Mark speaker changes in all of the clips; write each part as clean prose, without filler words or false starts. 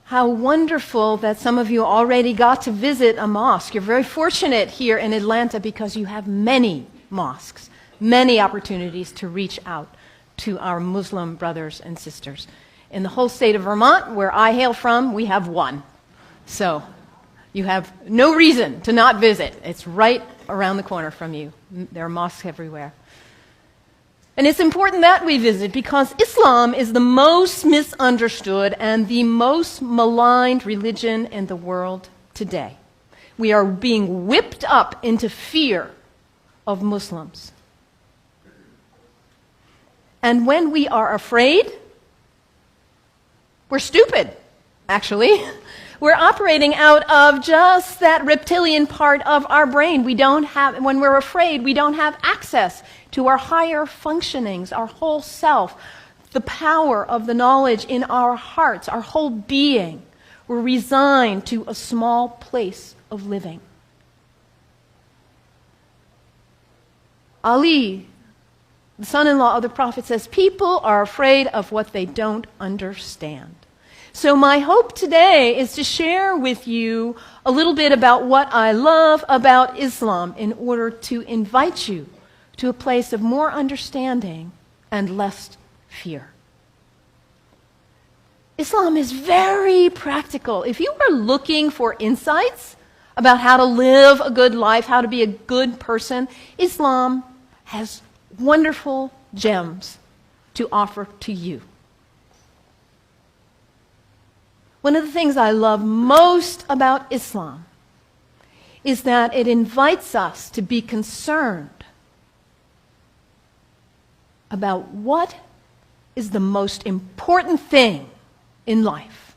Speaker 1: How wonderful that some of you already got to visit a mosque. You're very fortunate here in Atlanta because you have many mosques, many opportunities to reach out to our Muslim brothers and sisters. In the whole state of Vermont, where I hail from, we have one. So you have no reason to not visit. It's right around the corner from you. There are mosques everywhere. And it's important that we visit because Islam is the most misunderstood and the most maligned religion in the world today. We are being whipped up into fear of Muslims. And when we are afraid, we're stupid, actually. We're operating out of just that reptilian part of our brain. When we're afraid, we don't have access to our higher functionings, our whole self, the power of the knowledge in our hearts, our whole being. We're resigned to a small place of living. Ali, the son-in-law of the Prophet, says, people are afraid of what they don't understand. So my hope today is to share with you a little bit about what I love about Islam in order to invite you to a place of more understanding and less fear. Islam is very practical. If you are looking for insights about how to live a good life, how to be a good person, Islam has wonderful gems to offer to you. One of the things I love most about Islam is that it invites us to be concerned about what is the most important thing in life.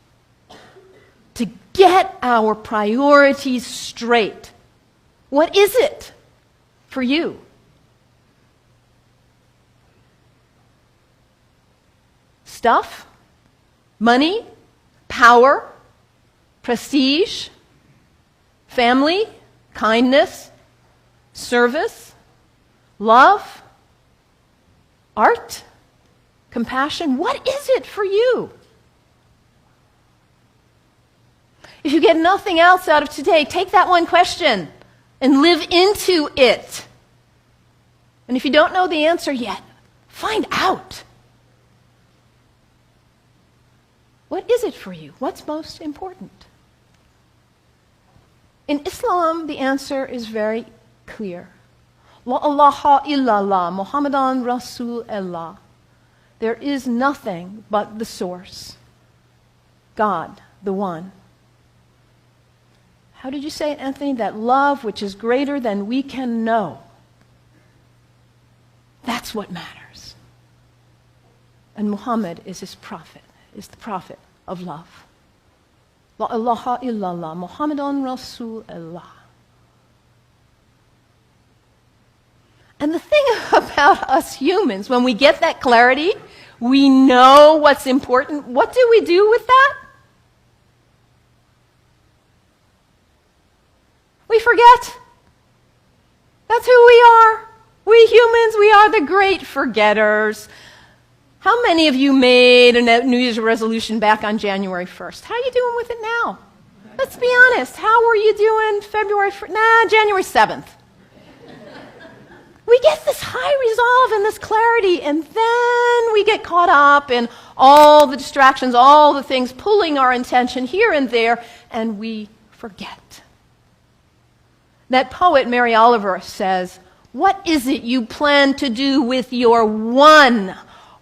Speaker 1: To get our priorities straight. What is it for you? Stuff? Money? Power, prestige, family, kindness, service, love, art, compassion. What is it for you? If you get nothing else out of today, take that one question and live into it. And if you don't know the answer yet, find out. What is it for you? What's most important? In Islam, the answer is very clear. La ilaha illallah, Muhammadan Rasulullah. There is nothing but the source. God, the one. How did you say it, Anthony? That love which is greater than we can know. That's what matters. And Muhammad is his prophet. Is the prophet of love. La ilaha illallah, Muhammadan Rasulullah. And the thing about us humans, when we get that clarity, we know what's important. What do we do with that? We forget. That's who we are. We humans, we are the great forgetters. How many of you made a New Year's resolution back on January 1st? How are you doing with it now? Let's be honest. How were you doing February 1st? January 7th. We get this high resolve and this clarity, and then we get caught up in all the distractions, all the things pulling our attention here and there, and we forget. That poet, Mary Oliver, says, what is it you plan to do with your one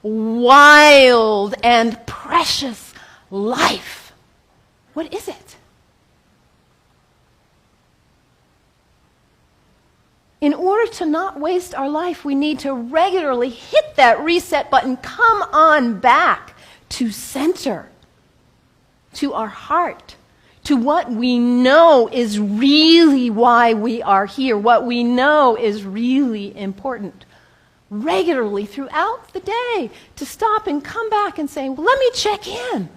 Speaker 1: wild and precious life? What is it? In order to not waste our life, we need to regularly hit that reset button, come on back to center, to our heart, to what we know is really why we are here, what we know is really important. Regularly throughout the day to stop and come back and say, well, let me check in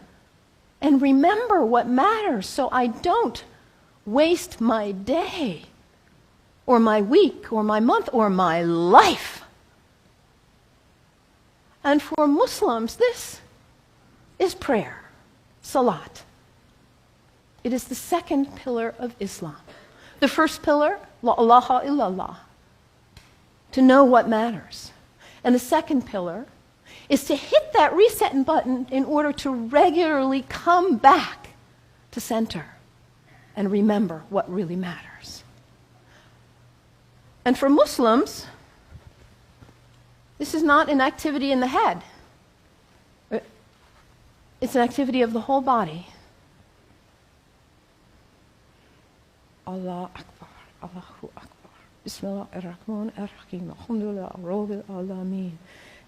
Speaker 1: and remember what matters so I don't waste my day or my week or my month or my life. And for Muslims, this is prayer, salat. It is the second pillar of Islam. The first pillar, la ilaha illallah, to know what matters. And the second pillar is to hit that reset button in order to regularly come back to center and remember what really matters. And for Muslims, this is not an activity in the head. It's an activity of the whole body. Allah Akbar, Allahu Akbar. Bismillah ar-Rahman ar-Rahim. Alhamdulillah Rabbil Alameen.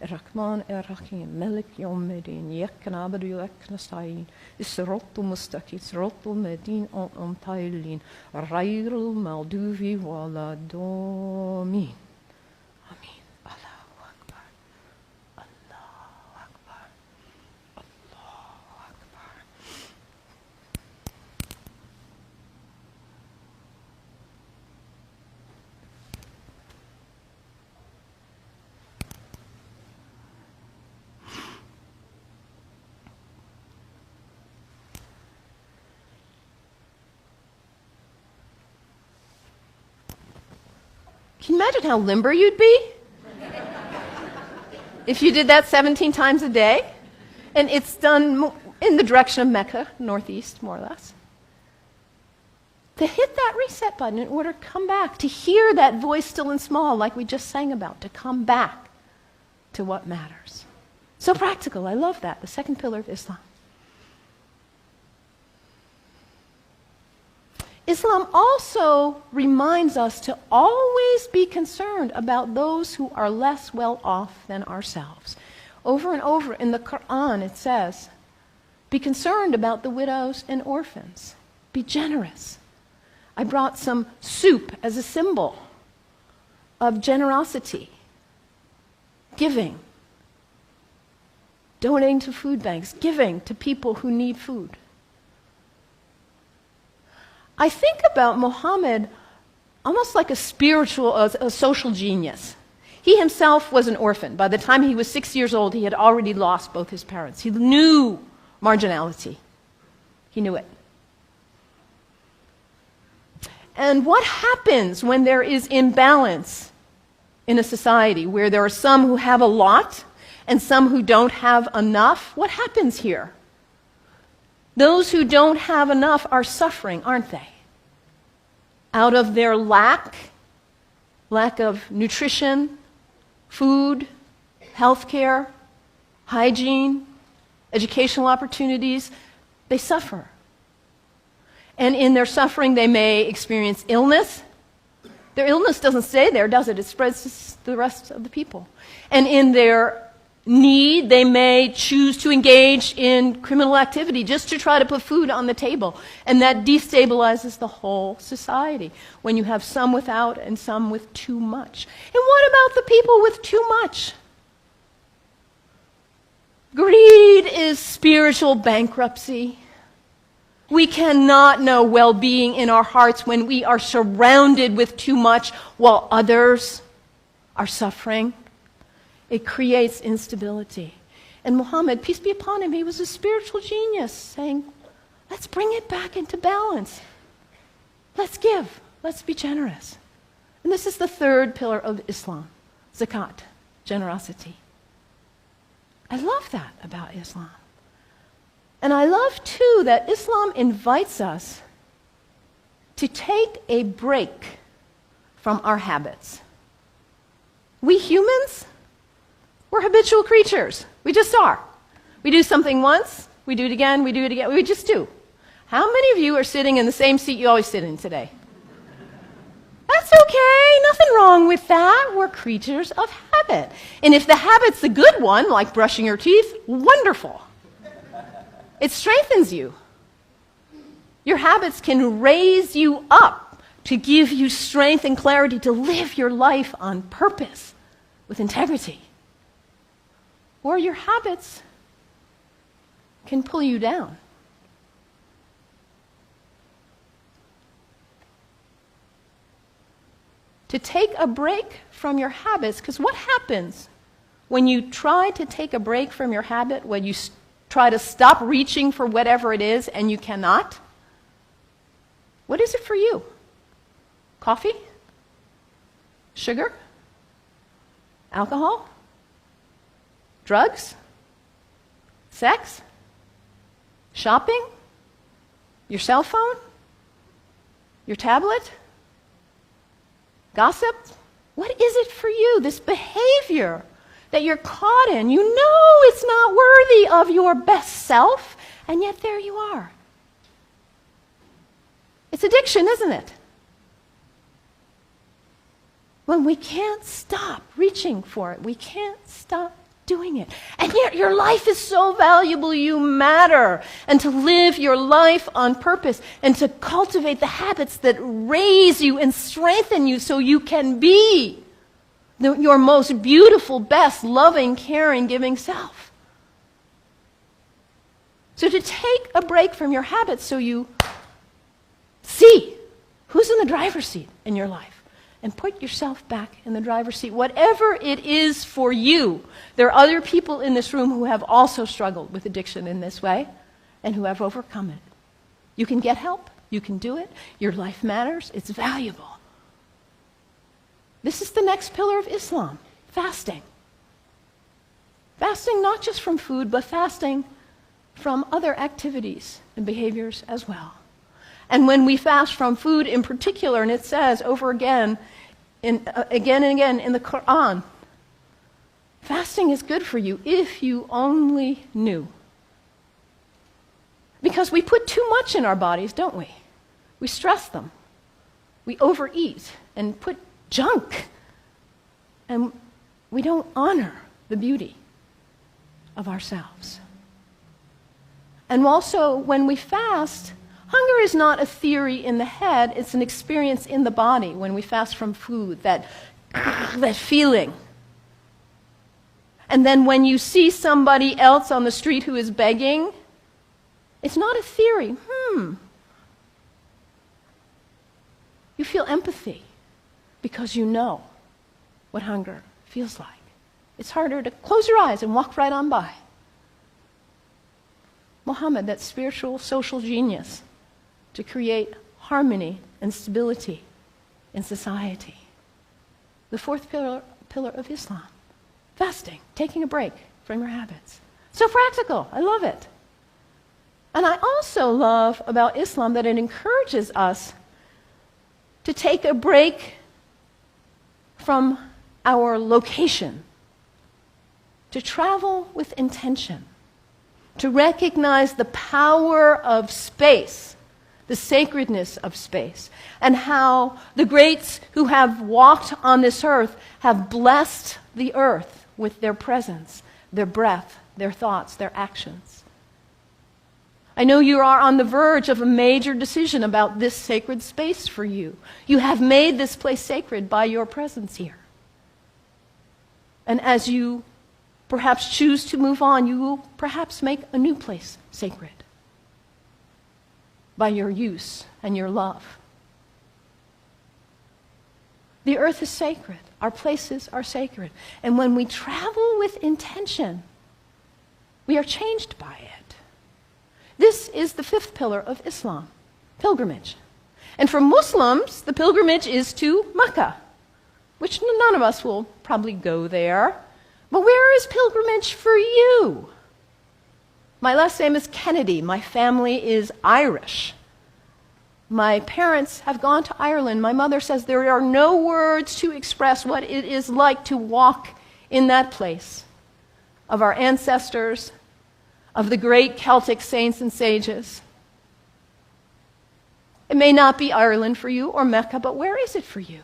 Speaker 1: Ar-Rahman ar-Rahim. Malik Yawmiddin. Iyyaka na'budu wa iyyaka nasta'in. As-siratal mustaqim. Siratal ladhina an'amta 'alayhim. Ghayril maghdubi waladdallin. Aameen. Allahu Akbar. Allahu Akbar. Allahu Akbar. Can you imagine how limber you'd be if you did that 17 times a day? And it's done in the direction of Mecca, northeast, more or less. To hit that reset button in order to come back, to hear that voice still and small like we just sang about, to come back to what matters. So practical, I love that, the second pillar of Islam. Islam also reminds us to always be concerned about those who are less well off than ourselves. Over and over in the Quran it says, be concerned about the widows and orphans. Be generous. I brought some soup as a symbol of generosity, giving, donating to food banks, giving to people who need food. I think about Muhammad almost like a spiritual, a social genius. He himself was an orphan. By the time he was 6 years old, he had already lost both his parents. He knew marginality. He knew it. And what happens when there is imbalance in a society where there are some who have a lot and some who don't have enough? What happens here? Those who don't have enough are suffering, aren't they? Out of their lack of nutrition, food, healthcare, hygiene, educational opportunities, they suffer. And in their suffering, they may experience illness. Their illness doesn't stay there, does it? It spreads to the rest of the people. And in their need, they may choose to engage in criminal activity just to try to put food on the table. And that destabilizes the whole society when you have some without and some with too much. And what about the people with too much? Greed is spiritual bankruptcy. We cannot know well-being in our hearts when we are surrounded with too much while others are suffering. It creates instability. And Muhammad, peace be upon him, he was a spiritual genius, saying, let's bring it back into balance. Let's give. Let's be generous. And this is the third pillar of Islam, zakat, generosity. I love that about Islam. And I love, too, that Islam invites us to take a break from our habits. We humans, we're habitual creatures. We just are. We do something once, we do it again, we do it again. We just do. How many of you are sitting in the same seat you always sit in today? That's okay. Nothing wrong with that. We're creatures of habit. And if the habit's the good one, like brushing your teeth, wonderful. It strengthens you. Your habits can raise you up to give you strength and clarity to live your life on purpose with integrity. Or your habits can pull you down. To take a break from your habits, because what happens when you try to take a break from your habit, when you try to stop reaching for whatever it is and you cannot? What is it for you? Coffee? Sugar? Alcohol? Drugs? Sex? Shopping? Your cell phone? Your tablet? Gossip? What is it for you, this behavior that you're caught in? You know it's not worthy of your best self, and yet there you are. It's addiction, isn't it? When we can't stop reaching for it, we can't stop doing it. And yet your life is so valuable, you matter. And to live your life on purpose and to cultivate the habits that raise you and strengthen you so you can be your most beautiful, best, loving, caring, giving self. So to take a break from your habits so you see who's in the driver's seat in your life. And put yourself back in the driver's seat. Whatever it is for you. There are other people in this room who have also struggled with addiction in this way and who have overcome it. You can get help. You can do it. Your life matters. It's valuable. This is the next pillar of Islam, fasting. Fasting not just from food, but fasting from other activities and behaviors as well. And when we fast from food in particular, and it says over again and again in the Quran, fasting is good for you if you only knew. Because we put too much in our bodies, don't we? We stress them. We overeat and put junk. And we don't honor the beauty of ourselves. And also, when we fast, hunger is not a theory in the head, it's an experience in the body when we fast from food, that feeling. And then when you see somebody else on the street who is begging, it's not a theory. You feel empathy because you know what hunger feels like. It's harder to close your eyes and walk right on by. Muhammad, that spiritual, social genius, to create harmony and stability in society. The fourth pillar of Islam, fasting, taking a break from your habits. So practical, I love it. And I also love about Islam that it encourages us to take a break from our location, to travel with intention, to recognize the power of space, the sacredness of space, and how the greats who have walked on this earth have blessed the earth with their presence, their breath, their thoughts, their actions. I know you are on the verge of a major decision about this sacred space for you. You have made this place sacred by your presence here. And as you perhaps choose to move on, you will perhaps make a new place sacred by your use and your love. The earth is sacred. Our places are sacred. And when we travel with intention, we are changed by it. This is the fifth pillar of Islam, pilgrimage. And for Muslims, the pilgrimage is to Mecca, which none of us will probably go there. But where is pilgrimage for you? My last name is Kennedy. My family is Irish. My parents have gone to Ireland. My mother says there are no words to express what it is like to walk in that place of our ancestors, of the great Celtic saints and sages. It may not be Ireland for you or Mecca, but where is it for you?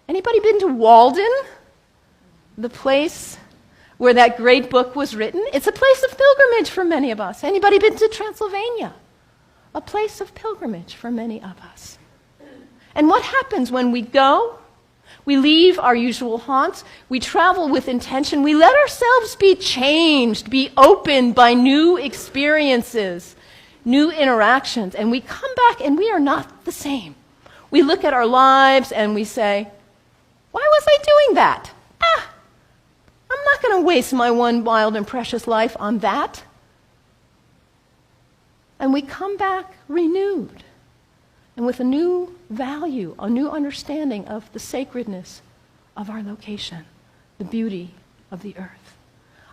Speaker 1: Anybody been to Walden? The place where that great book was written? It's a place of pilgrimage for many of us. Anybody been to Transylvania? A place of pilgrimage for many of us. And what happens when we go? We leave our usual haunts. We travel with intention. We let ourselves be changed, be opened by new experiences, new interactions. And we come back and we are not the same. We look at our lives and we say, why was I doing that? I'm not going to waste my one wild and precious life on that. And we come back renewed, and with a new value, a new understanding of the sacredness of our location, the beauty of the earth.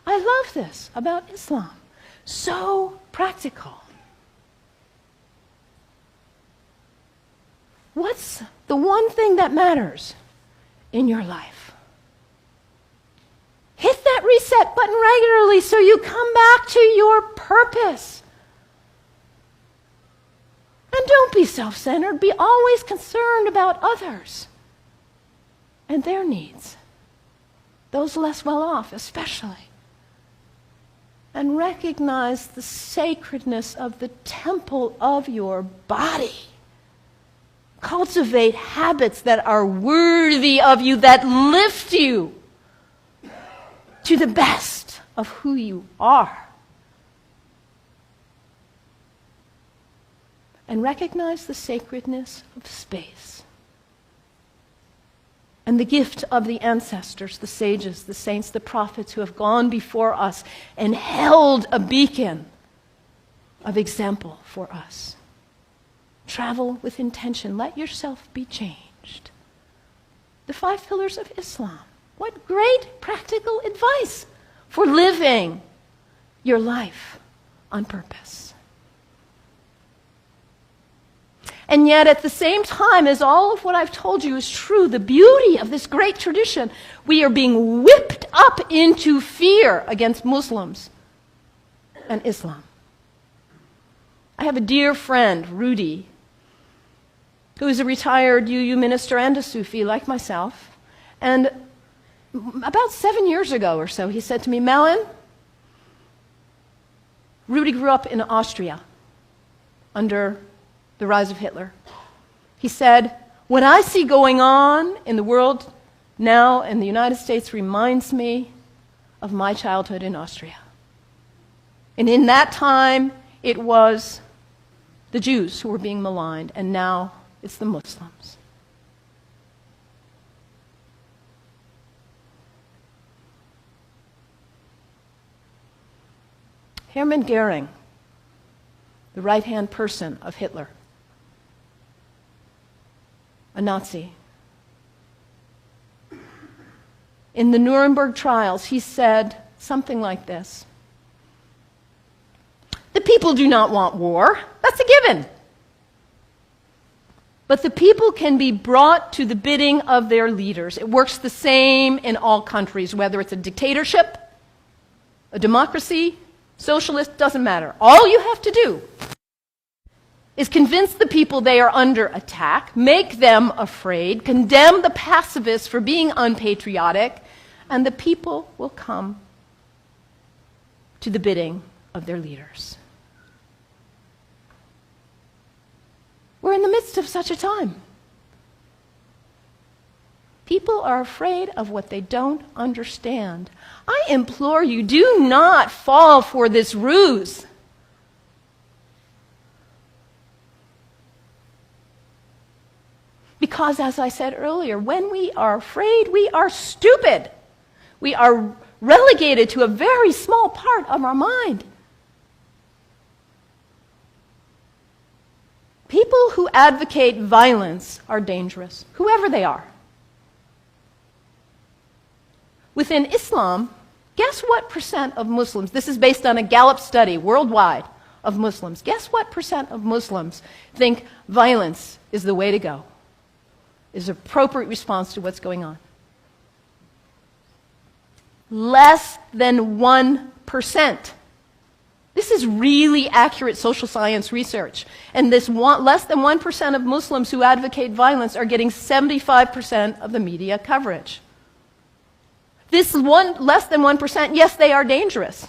Speaker 1: I love this about Islam. So practical. What's the one thing that matters in your life? Hit that reset button regularly so you come back to your purpose. And don't be self-centered. Be always concerned about others and their needs, those less well off especially. And recognize the sacredness of the temple of your body. Cultivate habits that are worthy of you, that lift you to the best of who you are. And recognize the sacredness of space and the gift of the ancestors, the sages, the saints, the prophets who have gone before us and held a beacon of example for us. Travel with intention. Let yourself be changed. The 5 pillars of Islam. What great practical advice for living your life on purpose. And yet, at the same time as all of what I've told you is true, the beauty of this great tradition, we are being whipped up into fear against Muslims and Islam. I have a dear friend, Rudy, who is a retired UU minister and a Sufi like myself. And about 7 years ago or so, he said to me, Melon, Rudy grew up in Austria under the rise of Hitler. He said, what I see going on in the world now in the United States reminds me of my childhood in Austria. And in that time, it was the Jews who were being maligned, and now it's the Muslims. Hermann Goering, the right-hand person of Hitler, a Nazi. In the Nuremberg trials, he said something like this: the people do not want war. That's a given. But the people can be brought to the bidding of their leaders. It works the same in all countries, whether it's a dictatorship, a democracy, socialist, doesn't matter. All you have to do is convince the people they are under attack, make them afraid, condemn the pacifists for being unpatriotic, and the people will come to the bidding of their leaders. We're in the midst of such a time. People are afraid of what they don't understand. I implore you, do not fall for this ruse. Because, as I said earlier, when we are afraid, we are stupid. We are relegated to a very small part of our mind. People who advocate violence are dangerous, whoever they are. Within Islam, guess what percent of Muslims, this is based on a Gallup study worldwide of Muslims, guess what percent of Muslims think violence is the way to go, is an appropriate response to what's going on? Less than 1%. This is really accurate social science research. And this less than 1% of Muslims who advocate violence are getting 75% of the media coverage. This less than 1%, yes, they are dangerous.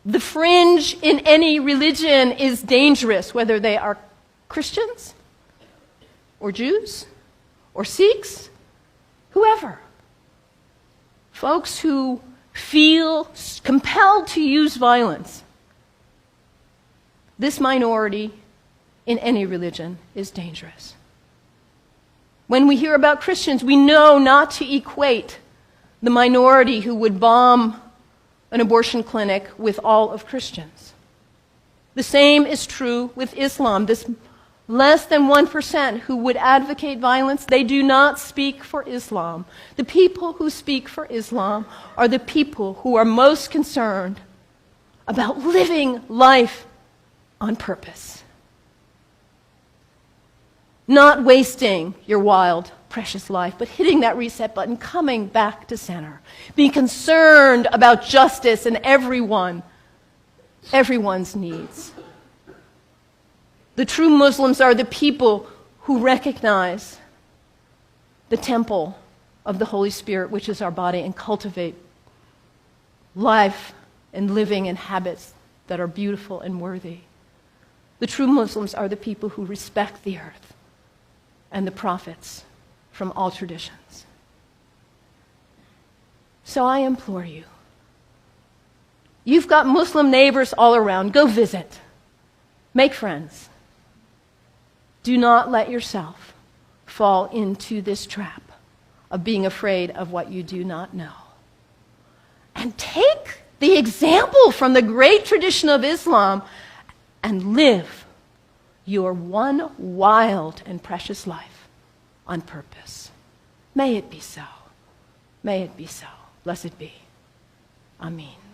Speaker 1: The fringe in any religion is dangerous, whether they are Christians or Jews or Sikhs, whoever. Folks who feel compelled to use violence. This minority in any religion is dangerous. When we hear about Christians, we know not to equate the minority who would bomb an abortion clinic with all of Christians. The same is true with Islam. This Less than 1% who would advocate violence, they do not speak for Islam. The people who speak for Islam are the people who are most concerned about living life on purpose. Not wasting your wild, precious life, but hitting that reset button, coming back to center. Being concerned about justice and everyone's needs. The true Muslims are the people who recognize the temple of the Holy Spirit, which is our body, and cultivate life and living and habits that are beautiful and worthy. The true Muslims are the people who respect the earth and the prophets from all traditions. So I implore you, you've got Muslim neighbors all around. Go visit. Make friends. Do not let yourself fall into this trap of being afraid of what you do not know. And take the example from the great tradition of Islam and live your one wild and precious life on purpose. May it be so. May it be so. Blessed be. Aameen.